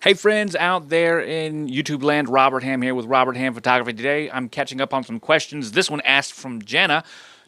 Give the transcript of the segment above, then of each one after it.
Hey friends out there in YouTube land, Robert Ham here with Robert Ham Photography. Today I'm catching up on some questions. This one asked from Jana,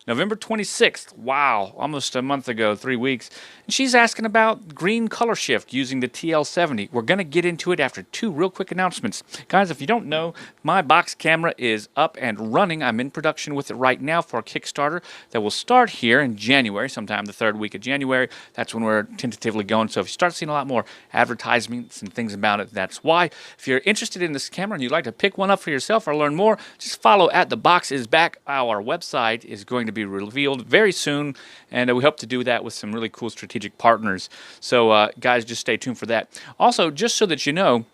November 26th. Wow, almost a month ago, 3 weeks. And she's asking about green color shift using the TL70. We're going to get into it after two real quick announcements. Guys, if you don't know, my box camera is up and running. I'm in production with it right now for a Kickstarter that will start here in January, sometime the third week of January. That's when we're tentatively going. So if you start seeing a lot more advertisements and things about it, that's why. If you're interested in this camera and you'd like to pick one up for yourself or learn more, just follow @theboxisback. Our website is going to be revealed very soon, and we hope to do that with some really cool strategic partners. So guys, just stay tuned for that. Also, just so that you know,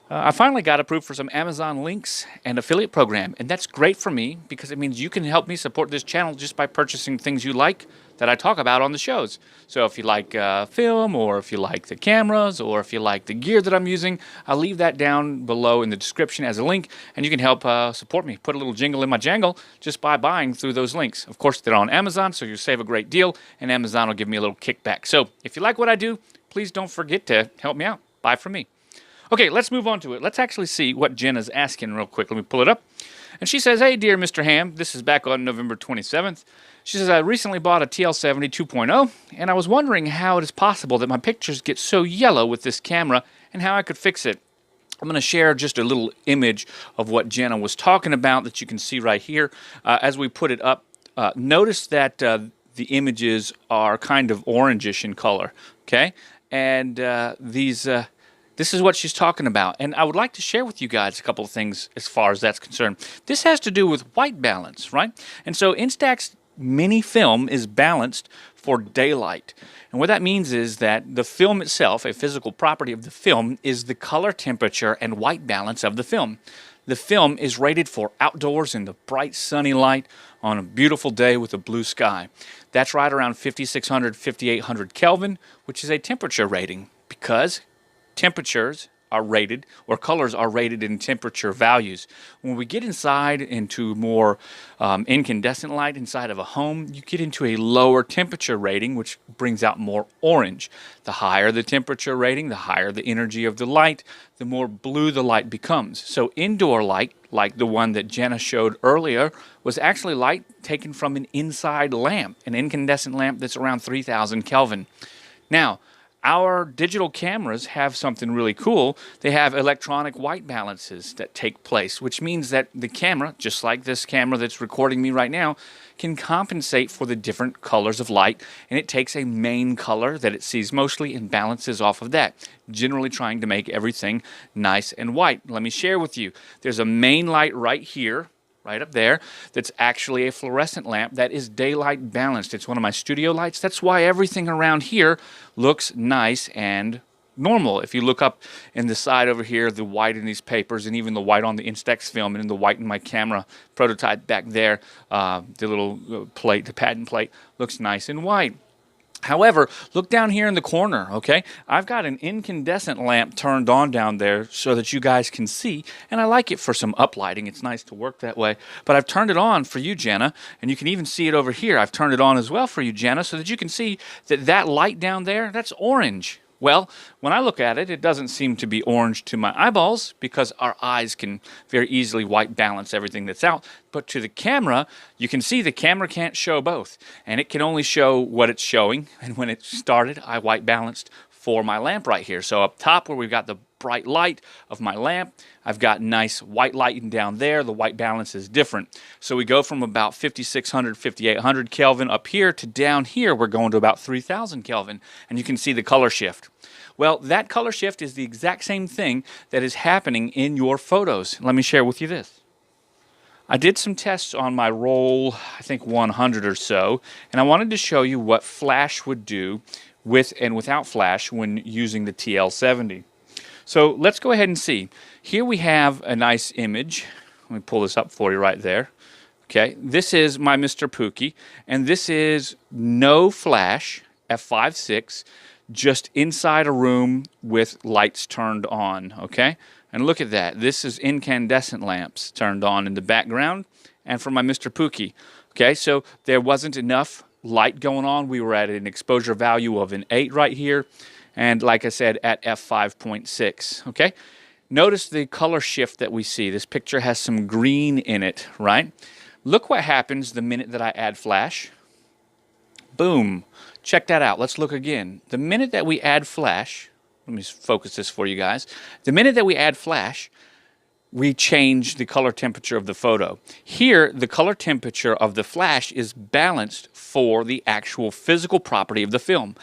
I finally got approved for some Amazon links and affiliate program, and that's great for me because it means you can help me support this channel just by purchasing things you like that I talk about on the shows. So if you like film, or if you like the cameras, or if you like the gear that I'm using, I'll leave that down below in the description as a link, and you can help support me. Put a little jingle in my jangle just by buying through those links. Of course, they're on Amazon, so you save a great deal, and Amazon will give me a little kickback. So if you like what I do, please don't forget to help me out. Buy from me. Okay, let's move on to it. Let's actually see what Jenna's asking real quick. Let me pull it up. And she says, "Hey, dear Mr. Ham," this is back on November 27th. She says, "I recently bought a TL70 2.0, and I was wondering how it is possible that my pictures get so yellow with this camera and how I could fix it." I'm going to share just a little image of what Jana was talking about that you can see right here. As we put it up, notice that the images are kind of orangish in color, okay? And this is what she's talking about, and I would like to share with you guys a couple of things as far as that's concerned. This has to do with white balance, right? And so Instax Mini Film is balanced for daylight. And what that means is that the film itself, a physical property of the film, is the color temperature and white balance of the film. The film is rated for outdoors in the bright sunny light on a beautiful day with a blue sky. That's right around 5600, 5800 Kelvin, which is a temperature rating because temperatures are rated, or colors are rated in temperature values. When we get inside into more incandescent light inside of a home, you get into a lower temperature rating, which brings out more orange. The higher the temperature rating, the higher the energy of the light, the more blue the light becomes. So indoor light, like the one that Jana showed earlier, was actually light taken from an inside lamp, an incandescent lamp that's around 3000 Kelvin. Now, our digital cameras have something really cool. They have electronic white balances that take place, which means that the camera, just like this camera that's recording me right now, can compensate for the different colors of light, and it takes a main color that it sees mostly and balances off of that, generally trying to make everything nice and white. Let me share with you. There's a main light right here, right up there, that's actually a fluorescent lamp that is daylight balanced. It's one of my studio lights. That's why everything around here looks nice and normal. If you look up in the side over here, the white in these papers, and even the white on the Instax film, and the white in my camera prototype back there, the little plate, the patent plate, looks nice and white. However, look down here in the corner, okay? I've got an incandescent lamp turned on down there so that you guys can see, and I like it for some uplighting. It's nice to work that way. But I've turned it on for you, Jana, and you can even see it over here. I've turned it on as well for you, Jana, so that you can see that that light down there, that's orange. Well, when I look at it, it doesn't seem to be orange to my eyeballs because our eyes can very easily white balance everything that's out. But to the camera, you can see the camera can't show both, and it can only show what it's showing. And when it started, I white balanced for my lamp right here. So up top where we've got the bright light of my lamp, I've got nice white lighting down there. The white balance is different. So we go from about 5600, 5800 Kelvin up here to down here, we're going to about 3000 Kelvin. And you can see the color shift. Well, that color shift is the exact same thing that is happening in your photos. Let me share with you this. I did some tests on my roll, I think 100 or so, and I wanted to show you what flash would do with and without flash when using the TL70. So let's go ahead and see. Here we have a nice image. Let me pull this up for you right there. Okay, this is my Mr. Pookie, and this is no flash, f5.6, just inside a room with lights turned on, okay? And look at that. This is incandescent lamps turned on in the background, and for my Mr. Pookie. Okay, so there wasn't enough light going on. We were at an exposure value of an 8 right here, and like I said, at f5.6, okay? Notice the color shift that we see. This picture has some green in it, right? Look what happens the minute that I add flash. Boom. Check that out. Let's look again. The minute that we add flash, let me focus this for you guys. The minute that we add flash, we change the color temperature of the photo. Here, the color temperature of the flash is balanced for the actual physical property of the film.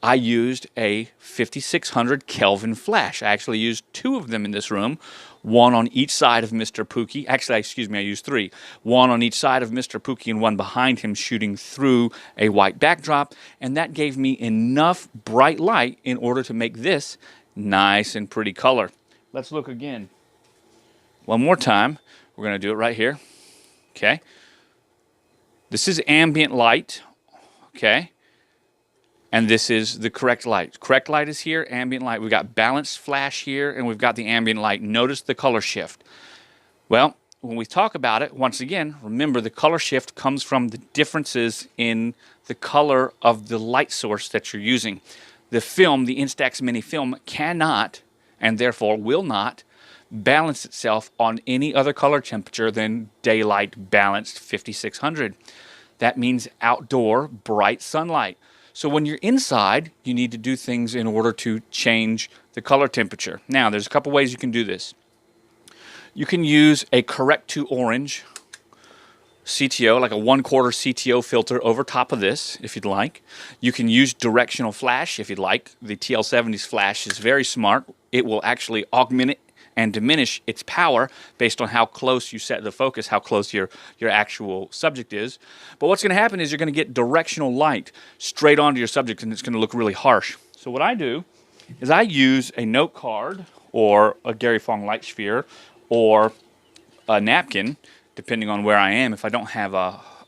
I used a 5600 Kelvin flash. I actually used 2 of them in this room, one on each side of Mr. Pookie. Actually, excuse me, I used 3. One on each side of Mr. Pookie and one behind him shooting through a white backdrop, and that gave me enough bright light in order to make this nice and pretty color. Let's look again. One more time. We're going to do it right here. Okay. This is ambient light. Okay. And this is the correct light. Correct light is here, ambient light. We've got balanced flash here, and we've got the ambient light. Notice the color shift. Well, when we talk about it, once again, remember the color shift comes from the differences in the color of the light source that you're using. The film, the Instax Mini Film, cannot, and therefore will not, balance itself on any other color temperature than daylight balanced 5600. That means outdoor bright sunlight. So when you're inside, you need to do things in order to change the color temperature. Now, there's a couple ways you can do this. You can use a correct to orange CTO, like a 1/4 CTO filter over top of this, if you'd like. You can use directional flash, if you'd like. The TL70's flash is very smart. It will actually augment it and diminish its power based on how close you set the focus, how close your actual subject is. But what's going to happen is you're going to get directional light straight onto your subject, and it's going to look really harsh. So what I do is I use a note card or a Gary Fong light sphere or a napkin, depending on where I am. If I don't have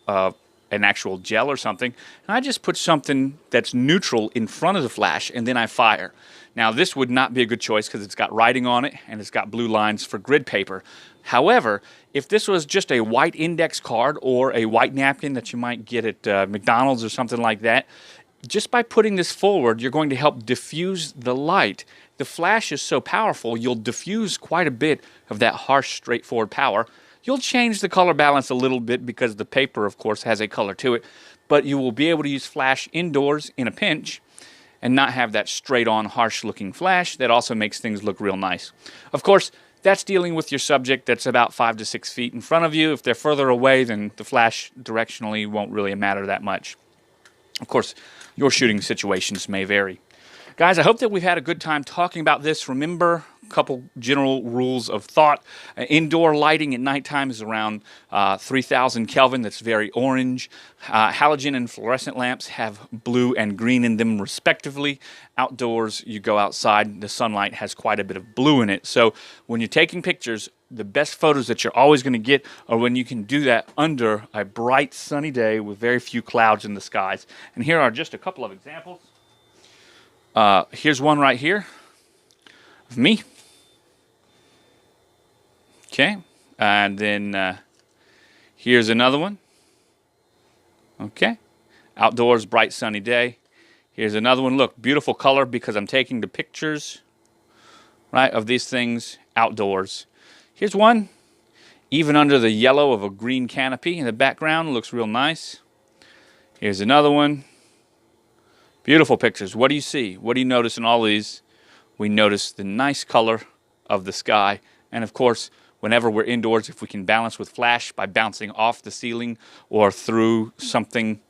an actual gel or something, and I just put something that's neutral in front of the flash, and then I fire. Now, this would not be a good choice because it's got writing on it and it's got blue lines for grid paper. However, if this was just a white index card or a white napkin that you might get at McDonald's or something like that, just by putting this forward, you're going to help diffuse the light. The flash is so powerful, you'll diffuse quite a bit of that harsh, straightforward power. You'll change the color balance a little bit because the paper, of course, has a color to it, but you will be able to use flash indoors in a pinch and not have that straight-on, harsh-looking flash. That also makes things look real nice. Of course, that's dealing with your subject that's about 5 to 6 feet in front of you. If they're further away, then the flash directionally won't really matter that much. Of course, your shooting situations may vary. Guys, I hope that we've had a good time talking about this. Remember a couple general rules of thought. Indoor lighting at nighttime is around 3000 Kelvin. That's very orange. Halogen and fluorescent lamps have blue and green in them respectively. Outdoors, you go outside, the sunlight has quite a bit of blue in it. So when you're taking pictures, the best photos that you're always going to get are when you can do that under a bright sunny day with very few clouds in the skies. And here are just a couple of examples. Here's one right here of me. Okay, and then here's another one. Okay, outdoors, bright sunny day. Here's another one. Look, beautiful color because I'm taking the pictures, right, of these things outdoors. Here's one, even under the yellow of a green canopy in the background, looks real nice. Here's another one. Beautiful pictures. What do you see? What do you notice in all these? We notice the nice color of the sky. And of course, whenever we're indoors, if we can balance with flash by bouncing off the ceiling or through something,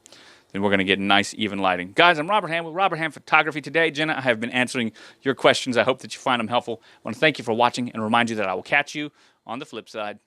then we're going to get nice, even lighting. Guys, I'm Robert Ham with Robert Ham Photography. Today, Jenna, I have been answering your questions. I hope that you find them helpful. I want to thank you for watching and remind you that I will catch you on the flip side.